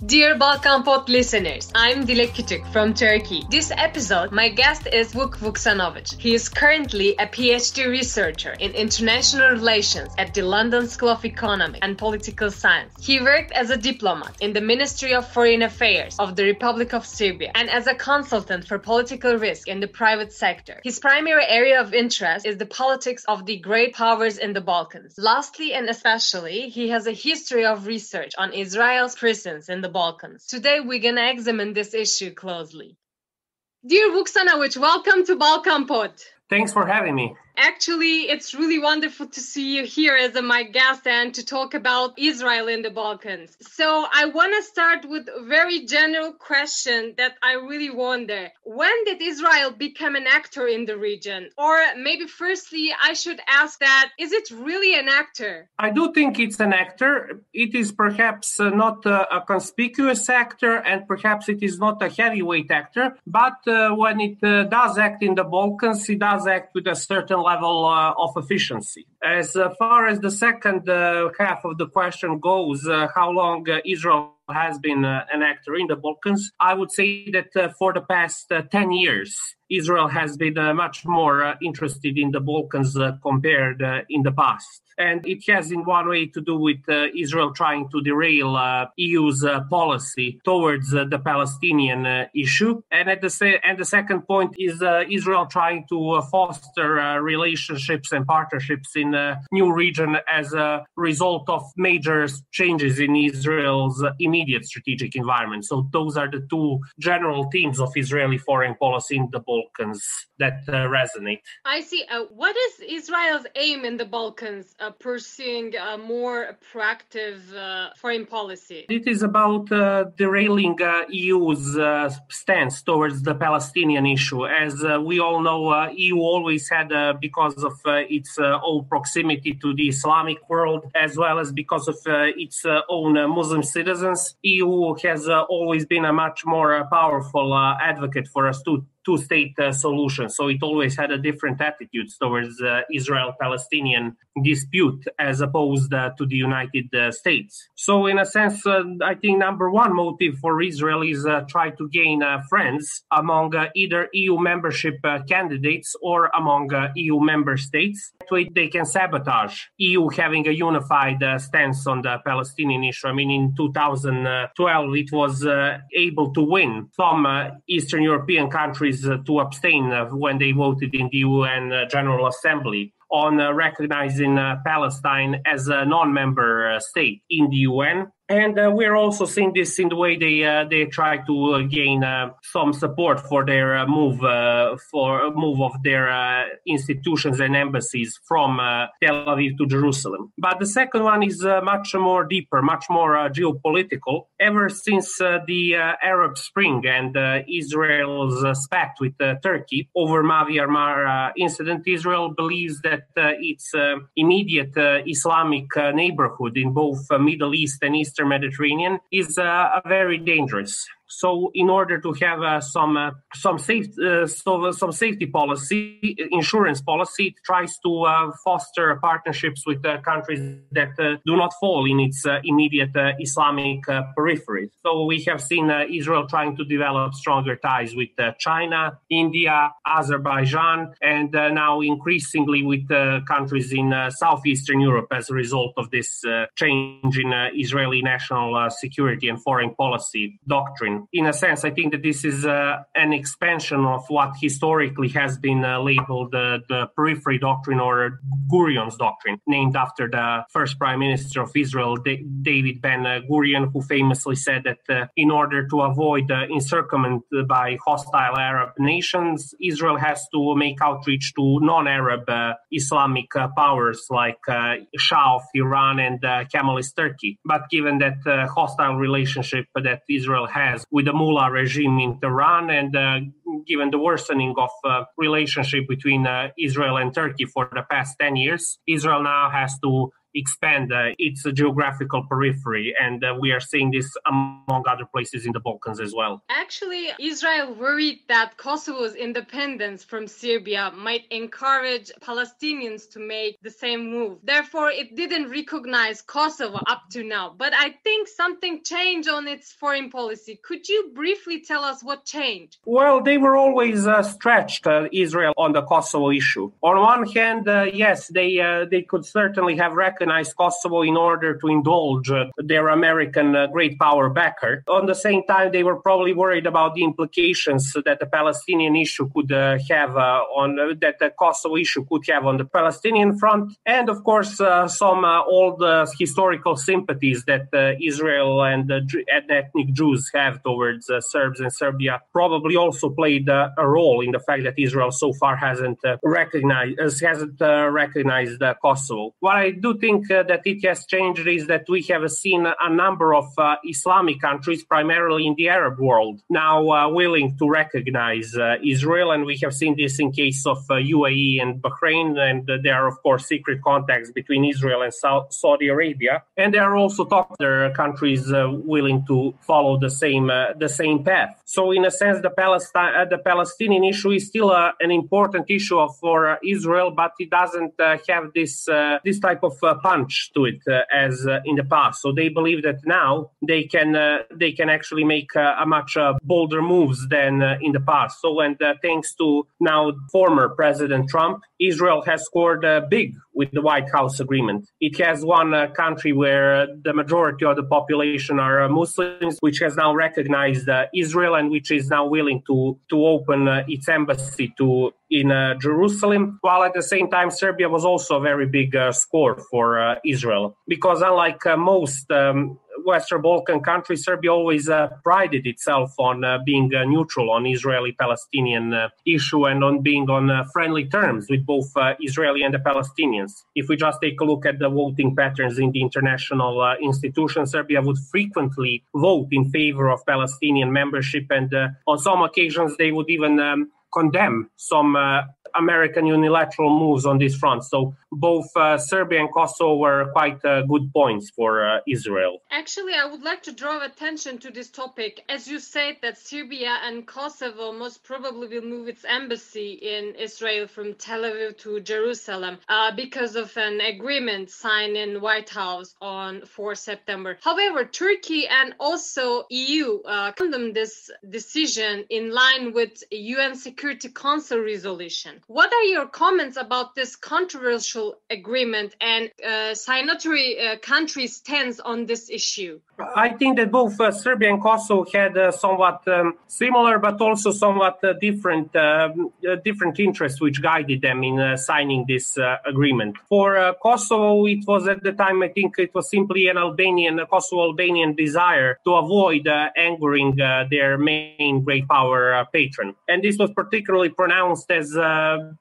Dear BalkanPod listeners, I'm Dilek from Turkey. This episode, my guest is Vuk Vuksanovic. He is currently a PhD researcher in international relations at the London School of Economic and Political Science. He worked as a diplomat in the Ministry of Foreign Affairs of the Republic of Serbia and as a consultant for political risk in the private sector. His primary area of interest is the politics of the great powers in the Balkans. Lastly and especially, he has a history of research on Israel's presence in the Balkans. Today, we're going to examine this issue closely. Dear Vuksanovic, welcome to BalkanPod. Thanks for having me. Actually, it's really wonderful to see you here as my guest and to talk about Israel in the Balkans. So I want to start with a very general question that I really wonder. When did Israel become an actor in the region? Or maybe firstly, I should ask that, is it really an actor? I do think it's an actor. It is perhaps not a conspicuous actor, and perhaps it is not a heavyweight actor. But when it does act in the Balkans, it does act with a certain level of efficiency. As far as the second half of the question goes, how long Israel has been an actor in the Balkans, I would say that for the past 10 years, Israel has been much more interested in the Balkans compared in the past. And it has in one way to do with Israel trying to derail EU's policy towards the Palestinian issue. And the second point is Israel trying to foster relationships and partnerships in a new region as a result of major changes in Israel's immediate strategic environment. So those are the two general themes of Israeli foreign policy in the Balkans that resonate. I see. What is Israel's aim in the Balkans? Pursuing a more proactive foreign policy? It is about derailing EU's stance towards the Palestinian issue. As we all know, EU always had, because of its own proximity to the Islamic world, as well as because of its own Muslim citizens, EU has always been a much more powerful advocate for a two-state solution. So it always had a different attitude towards Israel-Palestinian dispute as opposed to the United States. So in a sense, I think number one motive for Israel is try to gain friends among either EU membership candidates or among EU member states. That way they can sabotage EU having a unified stance on the Palestinian issue. I mean, in 2012, it was able to win some Eastern European countries to abstain when they voted in the UN General Assembly on recognizing Palestine as a non-member state in the UN. And we're also seeing this in the way they try to gain some support for their move of their institutions and embassies from Tel Aviv to Jerusalem. But the second one is much more deeper, much more geopolitical. Ever since the Arab Spring and Israel's spat with Turkey over Mavi Armar incident, Israel believes that its immediate Islamic neighborhood in both Middle East and Eastern Mediterranean is very dangerous. So in order to have some safety policy, insurance policy, it tries to foster partnerships with countries that do not fall in its immediate Islamic periphery. So we have seen Israel trying to develop stronger ties with China, India, Azerbaijan, and now increasingly with countries in southeastern Europe as a result of this change in Israeli national security and foreign policy doctrine. In a sense, I think that this is an expansion of what historically has been labeled the periphery doctrine or Gurion's doctrine, named after the first prime minister of Israel, David Ben-Gurion, who famously said that in order to avoid encirclement by hostile Arab nations, Israel has to make outreach to non-Arab Islamic powers like Shah of Iran and Kemalist Turkey. But given that hostile relationship that Israel has with the mullah regime in Tehran, and given the worsening of relationship between Israel and Turkey for the past 10 years, Israel now has to expand its geographical periphery. And we are seeing this among other places in the Balkans as well. Actually, Israel worried that Kosovo's independence from Serbia might encourage Palestinians to make the same move. Therefore, it didn't recognize Kosovo up to now. But I think something changed on its foreign policy. Could you briefly tell us what changed? Well, they were always stretched, Israel, on the Kosovo issue. On one hand, yes, they could certainly have recognized Kosovo in order to indulge their American great power backer. On the same time, they were probably worried about the implications that the Palestinian issue could have that the Kosovo issue could have on the Palestinian front, and of course some old historical sympathies that Israel and ethnic Jews have towards Serbs and Serbia probably also played a role in the fact that Israel so far hasn't recognized Kosovo. What I do think that it has changed is that we have seen a number of Islamic countries, primarily in the Arab world, now willing to recognize Israel, and we have seen this in case of UAE and Bahrain, and there are of course secret contacts between Israel and Saudi Arabia, and there are also other countries willing to follow the same path. So in a sense, the Palestinian issue is still an important issue for Israel, but it doesn't have this type of punch to it as in the past. So they believe that now they can actually make a much bolder moves than in the past. So and thanks to now former President Trump, Israel has scored big with the White House agreement. It has one country where the majority of the population are Muslims, which has now recognized Israel and which is now willing to open its embassy in Jerusalem, while at the same time Serbia was also a very big score for Israel, because unlike most Western Balkan countries, Serbia always prided itself on being neutral on Israeli-Palestinian issue and on being on friendly terms with both Israeli and the Palestinians. If we just take a look at the voting patterns in the international institutions, Serbia would frequently vote in favor of Palestinian membership, and on some occasions they would even condemn some American unilateral moves on this front. So both Serbia and Kosovo were quite good points for Israel. Actually, I would like to draw attention to this topic. As you said that Serbia and Kosovo most probably will move its embassy in Israel from Tel Aviv to Jerusalem because of an agreement signed in White House on 4 September. However, Turkey and also EU condemned this decision in line with UN Security Council resolution. What are your comments about this controversial agreement and signatory countries' stance on this issue? I think that both Serbia and Kosovo had somewhat similar but also somewhat different interests which guided them in signing this agreement. For Kosovo, it was at the time, I think it was simply an Kosovo-Albanian desire to avoid angering their main great power patron. And this was particularly pronounced as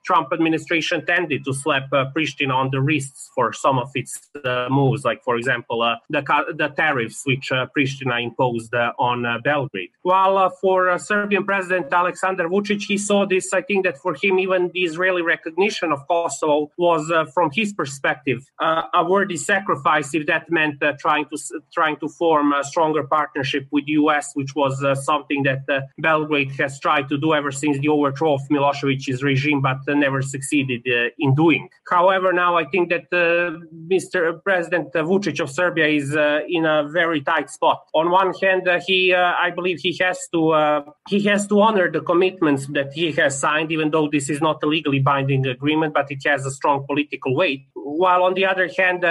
Trump administration tended to slap Pristina on the wrists for some of its moves, like, for example, the tariffs which Pristina imposed on Belgrade. While for Serbian President Aleksandar Vučić, he saw this, I think that for him, even the Israeli recognition of Kosovo was, from his perspective, a worthy sacrifice if that meant trying to form a stronger partnership with the U.S., which was something that Belgrade has tried to do ever since the overthrow of Milosevic's regime, but never succeeded in doing. However, now I think that Mr. President Vučić of Serbia is in a very tight spot. On one hand, I believe he has to honor the commitments that he has signed, even though this is not a legally binding agreement, but it has a strong political weight. While on the other hand,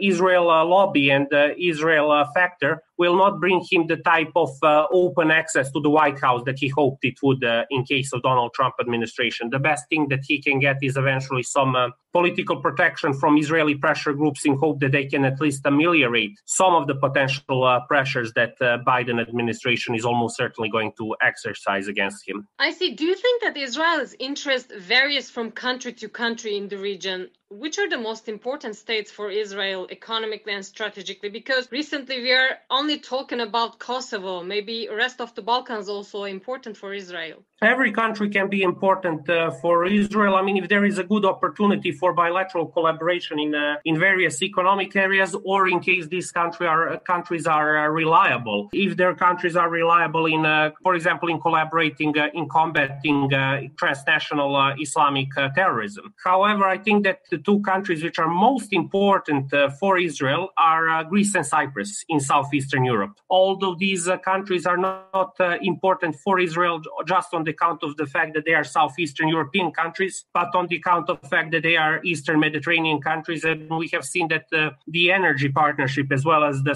Israel lobby and Israel factor will not bring him the type of open access to the White House that he hoped it would in case of Donald Trump administration. The best thing that he can get is eventually some political protection from Israeli pressure groups in hope that they can at least ameliorate some of the potential pressures that Biden administration is almost certainly going to exercise against him. I see. Do you think that Israel's interest varies from country to country in the region? which are the most important states for Israel economically and strategically? Because recently we are only talking about Kosovo. Maybe the rest of the Balkans also important for Israel. Every country can be important for Israel. I mean, if there is a good opportunity for bilateral collaboration in various economic areas, or in case these countries are reliable. If their countries are reliable in, for example, in collaborating in combating transnational Islamic terrorism. However, I think that the two countries which are most important for Israel are Greece and Cyprus in southeastern Europe. Although these countries are not important for Israel just on the count of the fact that they are southeastern European countries, but on the count of the fact that they are Eastern Mediterranean countries. And we have seen that the energy partnership as well as the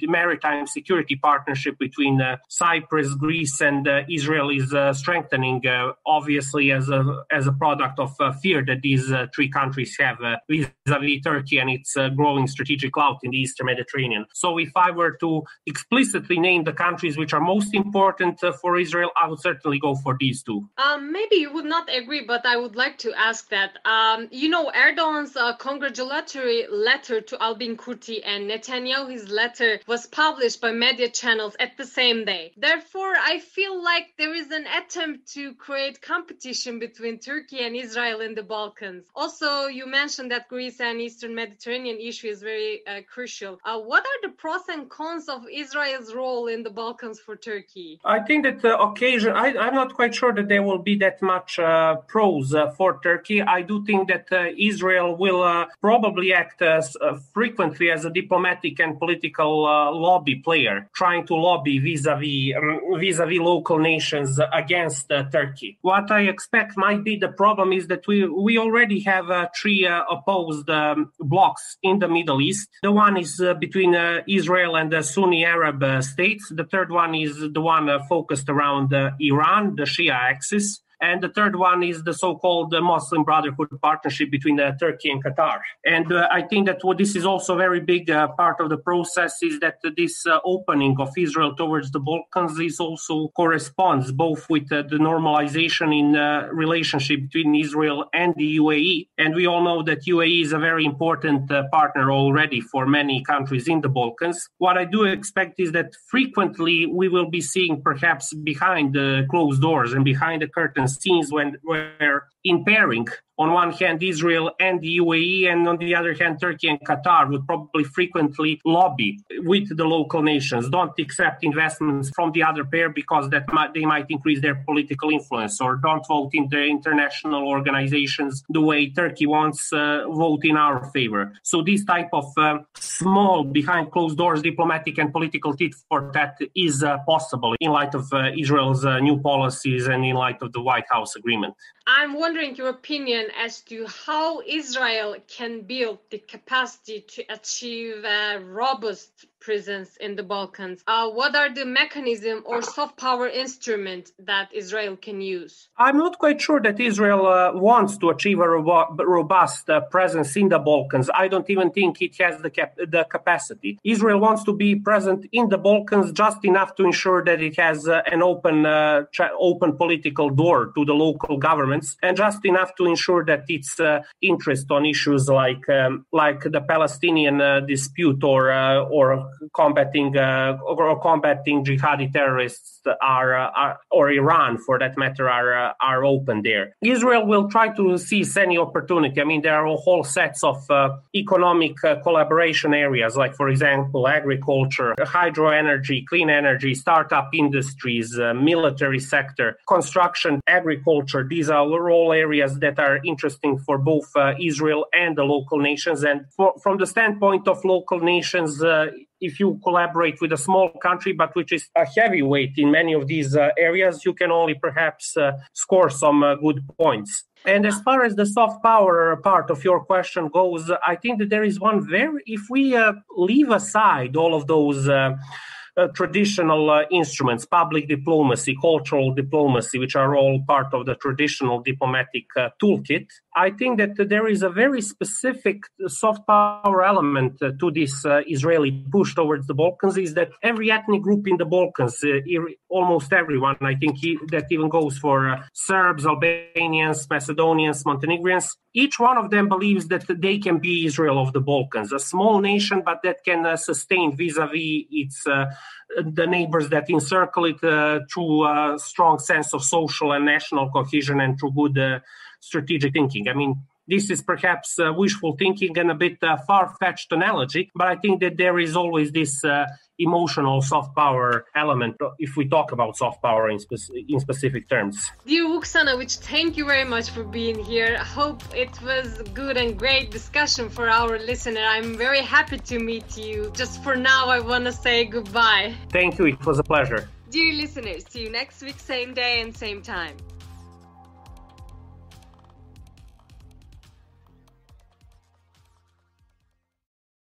maritime security partnership between Cyprus, Greece, and Israel is strengthening, obviously as a product of fear that these three countries have vis-a-vis Turkey and its growing strategic clout in the Eastern Mediterranean. So if I were to explicitly name the countries which are most important for Israel, I would certainly go for these two. Maybe you would not agree, but I would like to ask that. Erdogan's congratulatory letter to Albin Kurti and Netanyahu's letter was published by media channels at the same day. Therefore, I feel like there is an attempt to create competition between Turkey and Israel in the Balkans. Also, you mentioned that Greece and Eastern Mediterranean issue is very crucial. What are the pros and cons of Israel's role in the Balkans for Turkey? I think that I'm not quite sure that there will be that much pros for Turkey. I do think that Israel will probably act frequently as a diplomatic and political lobby player, trying to lobby vis-a-vis local nations against Turkey. What I expect might be the problem is that we already have three opposed blocs in the Middle East. The one is between Israel and the Sunni Arab states. The third one is the one focused around Iran, the Shia axis. And the third one is the so-called Muslim Brotherhood partnership between Turkey and Qatar. And I think that what this is also a very big part of the process is that this opening of Israel towards the Balkans is also corresponds both with the normalization in relationship between Israel and the UAE. And we all know that UAE is a very important partner already for many countries in the Balkans. What I do expect is that frequently we will be seeing perhaps behind the closed doors and behind the curtains scenes where in pairing, on one hand, Israel and the UAE, and on the other hand, Turkey and Qatar would probably frequently lobby with the local nations, don't accept investments from the other pair because they might increase their political influence, or don't vote in the international organizations the way Turkey wants, vote in our favor. So this type of small, behind closed doors, diplomatic and political tit for tat is possible in light of Israel's new policies and in light of the White House agreement. I'm wondering your opinion as to how Israel can build the capacity to achieve a robust presence in the Balkans. What are the mechanism or soft power instrument that Israel can use? I'm not quite sure that Israel wants to achieve a robust presence in the Balkans. I don't even think it has the capacity. Israel wants to be present in the Balkans just enough to ensure that it has an open political door to the local governments, and just enough to ensure that its interest on issues like the Palestinian dispute or combating jihadi terrorists or Iran for that matter are open there. Israel will try to seize any opportunity. I mean, there are whole sets of economic collaboration areas, like for example agriculture, hydro energy, clean energy, startup industries, military sector, construction, agriculture. These are all areas that are interesting for both Israel and the local nations. And from the standpoint of local nations, if you collaborate with a small country, but which is a heavyweight in many of these areas, you can only perhaps score some good points. And as far as the soft power part of your question goes, I think that there is one if we leave aside all of those traditional instruments, public diplomacy, cultural diplomacy, which are all part of the traditional diplomatic toolkit. I think that there is a very specific soft power element to this Israeli push towards the Balkans, is that every ethnic group in the Balkans, almost everyone, I think that even goes for Serbs, Albanians, Macedonians, Montenegrins, each one of them believes that they can be Israel of the Balkans, a small nation, but that can sustain vis-a-vis its the neighbors that encircle it through a strong sense of social and national cohesion and through good strategic thinking. I mean, this is perhaps wishful thinking and a bit far-fetched analogy, but I think that there is always this emotional soft power element if we talk about soft power in specific terms. Dear Vuksanovic, thank you very much for being here. I hope it was a good and great discussion for our listener. I'm very happy to meet you. Just for now, I want to say goodbye. Thank you. It was a pleasure. Dear listeners, see you next week, same day and same time.